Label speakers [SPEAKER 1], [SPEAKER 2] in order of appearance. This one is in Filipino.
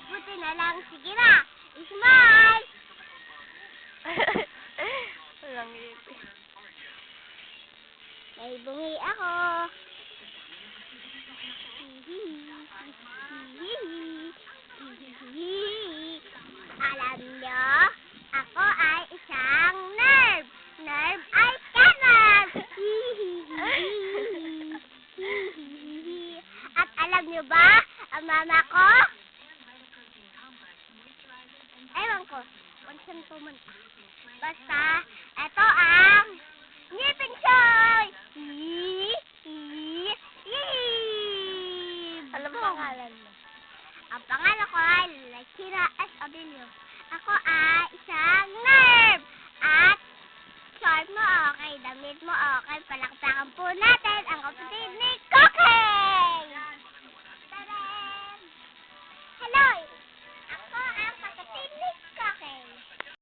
[SPEAKER 1] Buti na lang. Sige na. Smile!
[SPEAKER 2] Walang ngipin.
[SPEAKER 1] May bungi ako. Alam nyo, ako ay isang nerve. Nerve ay canard. At alam nyo ba, ang mama ko? Ewan ko, kung saan pumunta. Basta, eto ang ngipin choy!
[SPEAKER 2] Alam mo pangalan mo?
[SPEAKER 1] Ang pangalan ko ay Lakira S. Abilio. Ako ay isang nerve. At short mo okay, damit mo okay. Palakpakan po natin ang kapatid